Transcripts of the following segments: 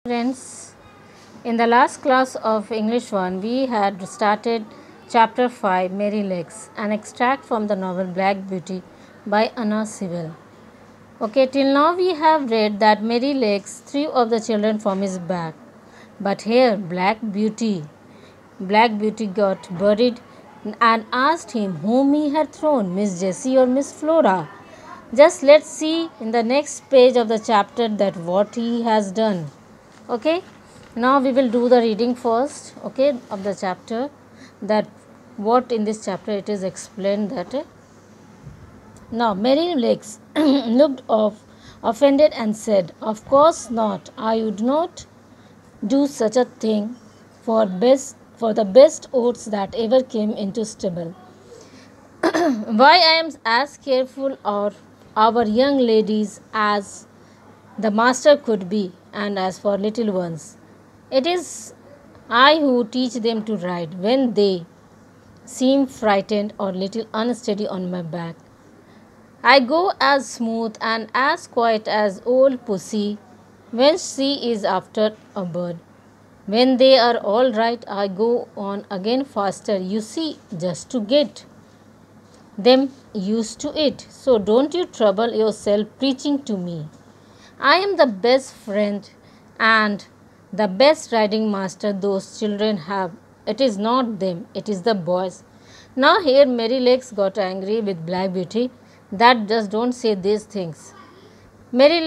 Friends, in the last class of English 1, we had started chapter 5, Mary Legs, an extract from the novel Black Beauty by Anna Sewell. Okay, till now we have read that Mary Legs threw of the children from his back. But here, Black Beauty got buried and asked him whom he had thrown, Miss Jessie or Miss Flora. Just let's see in the next page of the chapter that what he has done. Okay, now we will do the reading first, okay, of the chapter, that what in this chapter it is explained that now Mary Legs looked offended and said, "Of course not. I would not do such a thing for the best oats that ever came into stable. Why I am as careful of our young ladies as the master could be, and as for little ones, it is I who teach them to ride when they seem frightened or little unsteady on my back. I go as smooth and as quiet as old pussy when she is after a bird. When they are all right, I go on again faster, you see, just to get them used to it. So don't you trouble yourself preaching to me. I am the best friend and the best riding master those children have. It is not them, it is the boys." Now here Mary Legs got angry with Black Beauty that just don't say these things. Mary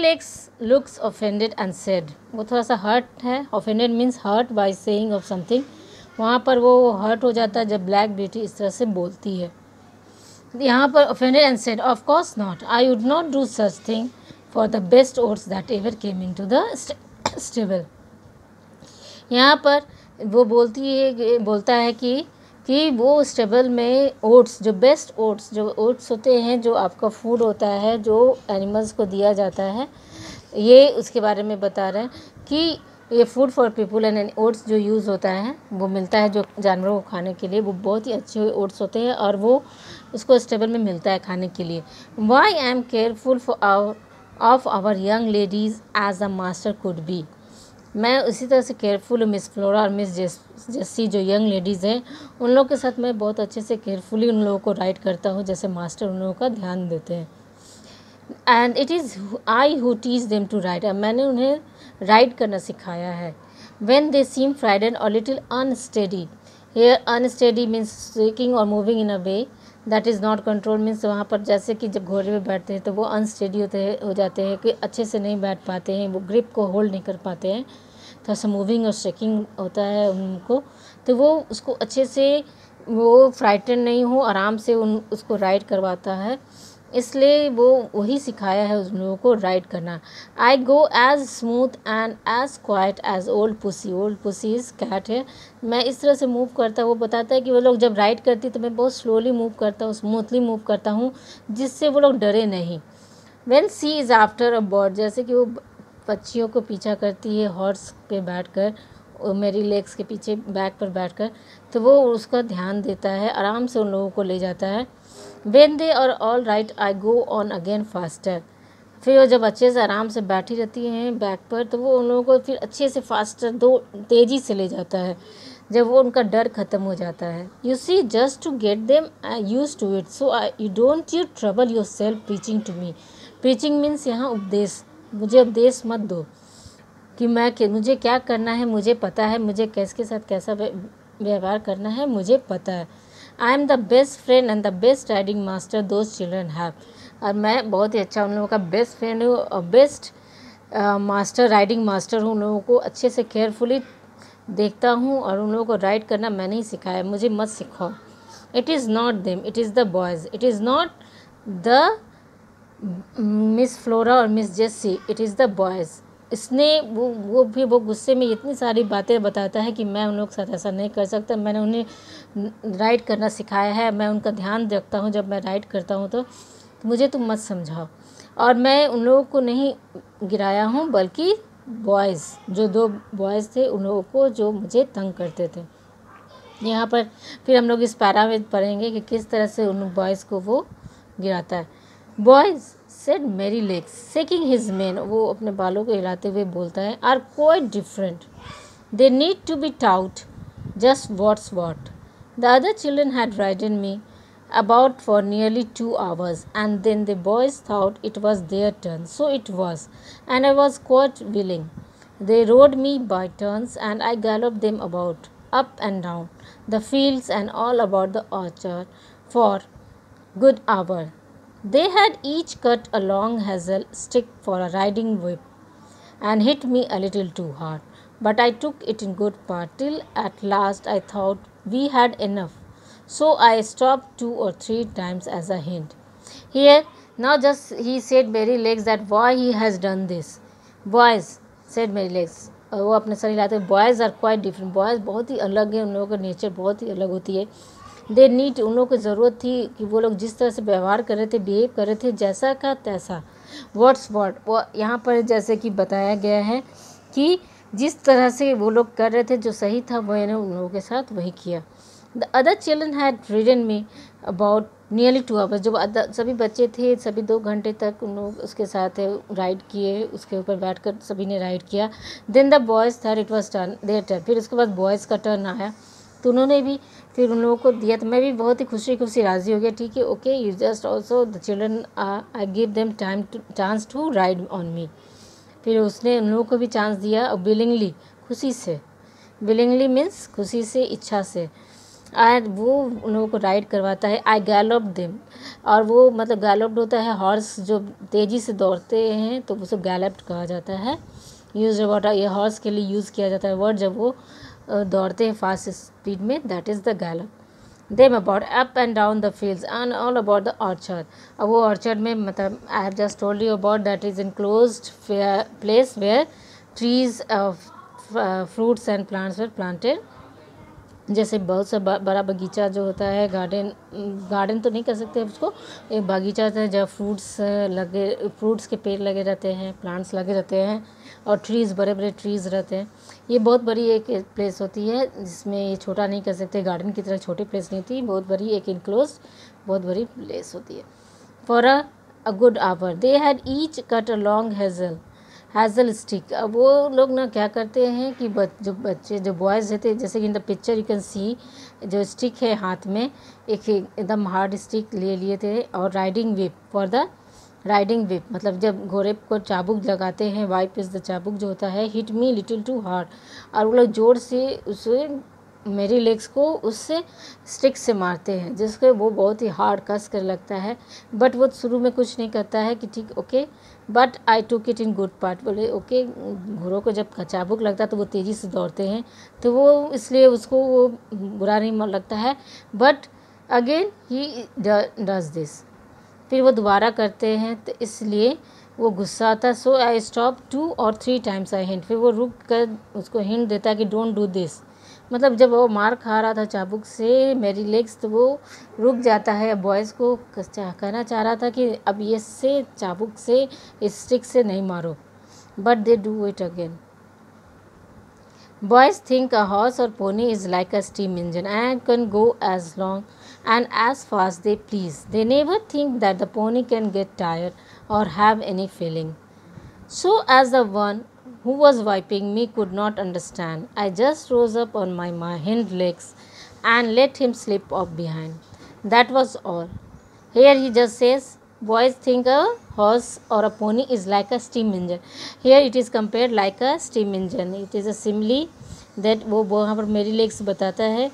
Legs looks offended and said, वो थोड़ा सा hurt है. Offended means hurt by saying of something. वहाँ पर वो hurt हो जाता है जब Black Beauty इस तरह से बोलती है. यहाँ पर offended and said, "Of course not. I would not do such thing for the best oats that ever came into the stable." यहाँ पर वो बोलता है कि वो स्टेबल में ओट्स, जो बेस्ट ओट्स, जो ओट्स होते हैं, जो आपका फूड होता है, जो एनिमल्स को दिया जाता है, ये उसके बारे में बता रहे हैं कि ये food for people and oats जो यूज़ होता है, वो मिलता है जो जानवरों को खाने के लिए, वो बहुत ही अच्छे ओट्स होते हैं और वो उसको स्टेबल में मिलता है खाने के लिए. Why I am careful of our young ladies as a master could be. मैं उसी तरह से केयरफुल हूँ मिस फ्लोरा और मिस जेसी जो यंग लेडीज़ हैं, उन लोगों के साथ मैं बहुत अच्छे से केयरफुली उन लोगों को राइड करता हूँ जैसे मास्टर उन लोगों का ध्यान देते हैं. And it is I who teach them to ride. मैंने उन्हें राइड करना सिखाया है. व्हेन दे सीम फ्राइडेंड और little unsteady. Here unsteady means swaying और moving in a way that is not control. Means वहाँ पर जैसे कि जब घोड़े पे बैठते हैं तो वो अनस्टेडी हो जाते हैं कि अच्छे से नहीं बैठ पाते हैं, वो ग्रिप को होल्ड नहीं कर पाते हैं, थोड़ा सा मूविंग और शेकिंग होता है उनको, तो वो उसको अच्छे से वो फ्राइटन नहीं हो, आराम से उसको राइड करवाता है. इसलिए वो वही सिखाया है उन लोगों को राइड करना. I go as smooth and as quiet as old pussy. Old pussy is cat है. मैं इस तरह से मूव करता हूँ. वो बताता है कि वो लोग जब राइड करती तो मैं बहुत स्लोली मूव करता हूँ, स्मूथली मूव करता हूँ, जिससे वो लोग डरे नहीं. When she is after a bird, जैसे कि वो पक्षियों को पीछा करती है हॉर्स पे बैठकर, मेरी लेग्स के पीछे बैक पर बैठकर, तो वो उसका ध्यान देता है, आराम से उन लोगों को ले जाता है. When they are all right, I go on again faster. फिर वो जब अच्छे से आराम से बैठी रहती हैं बैक पर, तो वो उन लोगों को फिर अच्छे से फास्टर तेज़ी से ले जाता है जब वो उनका डर ख़त्म हो जाता है. You see, just to get them used to it, so you don't you trouble yourself preaching to me. Preaching means यहाँ उपदेश. मुझे उपदेश मत दो कि मुझे क्या करना है, मुझे पता है, मुझे किसके साथ कैसा व्यवहार करना है, मुझे पता है. I am the best friend and the best riding master those children have. और मैं बहुत ही अच्छा उन लोगों का बेस्ट फ्रेंड हूँ और बेस्ट मास्टर, राइडिंग मास्टर हूँ. उन लोगों को अच्छे से केयरफुली देखता हूँ और उन लोगों को राइड करना मैंने ही सिखाया, मुझे मत सिखाओ. It is not them, it is the boys. It is not the Miss Flora और miss Jessie, it is the boys. इसने वो गुस्से में इतनी सारी बातें बताता है कि मैं उन लोगों के साथ ऐसा नहीं कर सकता. मैंने उन्हें राइड करना सिखाया है, मैं उनका ध्यान रखता हूँ जब मैं राइड करता हूँ, तो मुझे तुम मत समझाओ. और मैं उन लोगों को नहीं गिराया हूँ, बल्कि बॉयज़, जो 2 बॉयज़ थे उन लोगों को जो मुझे तंग करते थे. यहाँ पर फिर हम लोग इस पैरा में पढ़ेंगे कि किस तरह से उन बॉयज़ को वो गिराता है. Boys said Merrylegs shaking his mane, वो अपने बालों को हिलाते हुए बोलता है, are quite different, they need to be taught, just what's what. The other children had ridden me about for nearly 2 hours, and then the boys thought it was their turn. So it was, and I was quite willing. They rode me by turns, and I galloped them about, up and down the fields and all about the orchard for good hour. They had each cut a long hazel stick for a riding whip, and hit me a little too hard. But I took it in good part, till at last I thought we had enough. So I stopped 2 or 3 times as a hint. Here, now just he said Mary Legs that why he has done this. Boys, said Mary Legs. वो अपने सर हिलाते हैं. Boys are quite different, boys बहुत ही अलग है, उन लोगों का नेचर बहुत ही अलग होती है. दे नीड, उन लोगों को ज़रूरत थी कि वो लोग जिस तरह से व्यवहार कर रहे थे, बिहेव कर रहे थे, जैसा का तैसा. व्हाट्स व्हाट, वो यहाँ पर जैसे कि बताया गया है कि जिस तरह से वो लोग कर रहे थे जो सही था, वो मैंने उन लोगों के साथ वही किया. The other children had रीडन me about nearly 2 hours, जो सभी बच्चे थे सभी 2 घंटे तक उन लोग उसके साथ राइड किए, उसके ऊपर बैठकर सभी ने राइड किया. Then the boys thought it was turn their turn, फिर उसके बाद बॉयज़ का टर्न आया तो उन्होंने भी फिर उन लोगों को दिया. तो मैं भी बहुत ही खुशी राज़ी हो गया. ठीक है, okay, you just also the children I give them chance to ride on me. फिर उसने उन लोगों को भी चांस दिया, विलिंगली, खुशी से. विलिंगली मीन्स खुशी से, इच्छा से. और वो उन लोगों को राइड करवाता है. आई गैलप देम, और वो मतलब गैलप्ड होता है हॉर्स जो तेज़ी से दौड़ते हैं तो उसे गैलप्ड कहा जाता है. यूज अबाउट, ये हॉर्स के लिए यूज़ किया जाता है वर्ड जब वो दौड़ते हैं फास्ट स्पीड में, that is the gallop. Them about up and down the fields and all about the orchard. अब वो ऑर्चर्ड में मतलब I have just told you about that is enclosed place where trees of fruits and plants were planted. जैसे बहुत सा बड़ा बगीचा जो होता है, गार्डन तो नहीं कर सकते उसको, एक बगीचा होता है जहाँ फ्रूट्स के पेड़ लगे रहते हैं, प्लांट्स लगे रहते हैं, और ट्रीज़, बड़े बड़े ट्रीज़ रहते हैं. ये बहुत बड़ी एक प्लेस होती है जिसमें ये छोटा नहीं कर सकते, गार्डन की तरह छोटी प्लेस नहीं होती, बहुत बड़ी एक इनक्लोज बहुत बड़ी प्लेस होती है. For a good hour they had each cut a long hazel stick. अब वो लोग ना क्या करते हैं कि जो बच्चे जो बॉयज़ रहते हैं, जैसे कि in the picture you can see, जो स्टिक है हाथ में एक एकदम हार्ड स्टिक ले लिए थे, और riding whip for the riding whip मतलब जब घोड़े को चाबुक लगाते हैं, वाइप इज़ द चाबुक जो होता है. Hit me little too hard, और वो लोग जोर से उसे मेरी लेग्स को उससे स्टिक से मारते हैं जिसको वो बहुत ही हार्ड कस कर लगता है. बट वो शुरू में कुछ नहीं करता है कि ठीक okay, but I took it in good part. बोले ओके, घोड़ों को जब चाबुक लगता है तो वो तेज़ी से दौड़ते हैं, तो वो इसलिए उसको वो बुरा नहीं लगता है. But again he does this, फिर वो दोबारा करते हैं तो इसलिए वो गुस्सा आता है. So I stop 2 or 3 times I hint, फिर वो रुक कर उसको हिंट देता है कि डोंट डू दिस. मतलब जब वो मार खा रहा था चाबुक से मेरी लेग्स, तो वो रुक जाता है. बॉयज़ को कहना चाह रहा था कि अब ये से चाबुक से, इस स्टिक से नहीं मारो, but they do it again. Boys think a horse or pony is like a steam engine and can go as long and as fast they please. They never think that the pony can get tired or have any feeling. So as the one who was wiping me could not understand, I just rose up on my hind legs and let him slip off behind. That was all. Here he just says, boys think a horse or a pony is like a steam engine. Here it is compared like a steam engine. It is a simile that वो वहाँ पर मेरी legs बताता है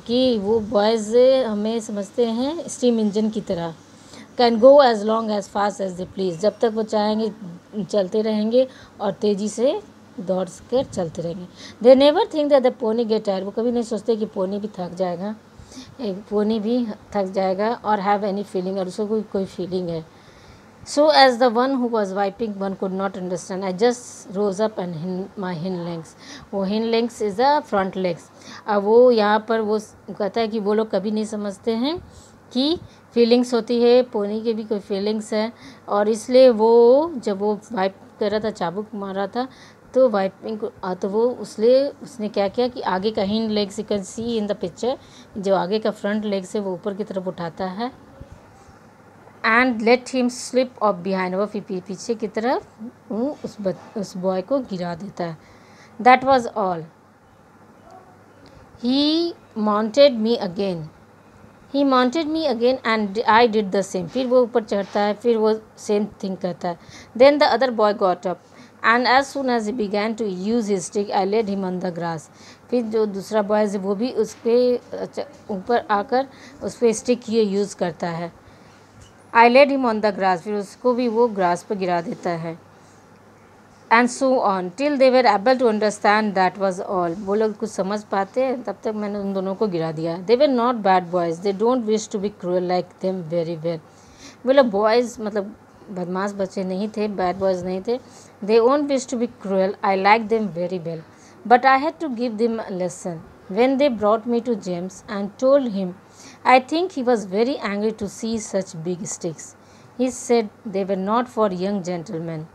कि वो boys हमें समझते हैं स्टीम इंजन की तरह. Can go as long as fast as they please, जब तक वो चाहेंगे चलते रहेंगे और तेज़ी से दौड़ कर चलते रहेंगे. They never think that the pony get tired, वो कभी नहीं सोचते कि पोनी भी थक जाएगा, एक पोनी भी थक जाएगा, और हैव एनी फीलिंग, और उसको कोई फीलिंग है. So as the one who was wiping one could not understand, I just rose up and my hind legs. वो hind legs is the front legs. अब वो यहाँ पर वो कहता है कि वो लोग कभी नहीं समझते हैं कि फीलिंग्स होती है, पोनी के भी कोई फीलिंग्स है, और इसलिए वो जब वो वाइप कर रहा था, चाबुक मार रहा था, तो वाइपिंग तो वो उसने क्या किया कि आगे का hind legs you can see in the picture, जो आगे का फ्रंट लेग्स है वो ऊपर की तरफ उठाता है and let him slip off behind. वो पीछे की तरफ वो उस बॉय को गिरा देता है. That was all. He mounted me again and I did the same. फिर वो ऊपर चढ़ता है, फिर वो same thing करता है. Then the other boy got up and as soon as he began to use his stick, I laid him on the grass. फिर जो दूसरा बॉय है वो भी उस पर ऊपर आकर उस पर स्टिक ये यूज़ करता है. I laid him on the grass. फिर उसको भी वो ग्रास पर गिरा देता है. And so on till they were able to understand. That was all. वो लोग कुछ समझ पाते हैं तब तक मैंने उन दोनों को गिरा दिया. They were not bad boys. They don't wish to be cruel like them very well. वो लोग boys मतलब बदमाश बच्चे नहीं थे, bad boys नहीं थे. They won't wish to be cruel. I like them very well. But I had to give them a lesson. When they brought me to James and told him, I think he was very angry to see such big sticks. He said they were not for young gentlemen.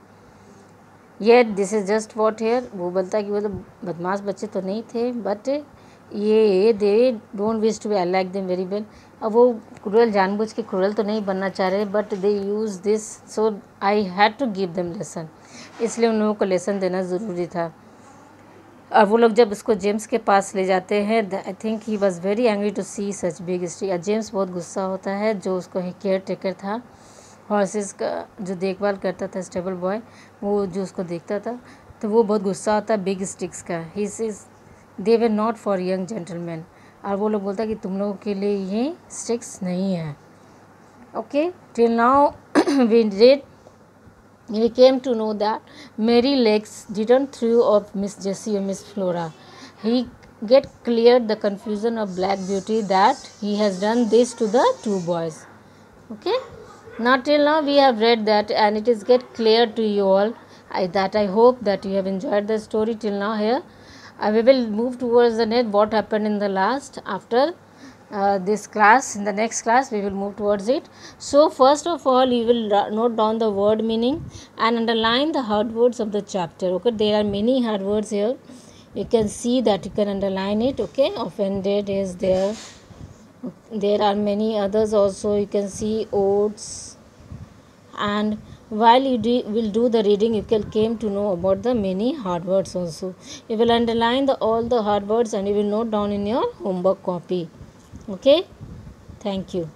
Yet this is just what here. वो बोलता है कि वो तो बदमाश बच्चे तो नहीं थे, बट ये they don't wish to be, I like them very well. अब वो क्रूअल जानबूझ के क्रूअल तो नहीं बनना चाह रहे, but they use this, so I had to give them lesson. इसलिए उन लोगों को लेसन देना ज़रूरी था. और वो लोग जब उसको जेम्स के पास ले जाते हैं, I think he was very angry to see such big stick. James बहुत गुस्सा होता है, जो उसको केयर टेकर था, हॉर्सेस का जो देखभाल करता था, स्टेबल बॉय, वो जो उसको देखता था, तो वो बहुत गुस्सा होता है बिग स्टिक्स का. He says they were not for young gentleman. और वो लोग बोलता है कि तुम लोगों के लिए ये स्टिक्स नहीं है. Okay, till now we came to know that Mary Legs didn't throw off Miss Jessie or Miss Flora. He get cleared the confusion of Black Beauty that he has done this to the two boys. Okay, now till now we have read that and it is get clear to you all. I hope that you have enjoyed the story till now. Here we will move towards the next what happened in the last after this class. In the next class we will move towards it. So first of all you will note down the word meaning and underline the hard words of the chapter. Okay, there are many hard words here, you can see that you can underline it. Okay, offended is there. There are many others also, you can see oats. And while you will do the reading, you can came to know about the many hard words also. You will underline all the hard words and you will note down in your homework copy. Okay, thank you.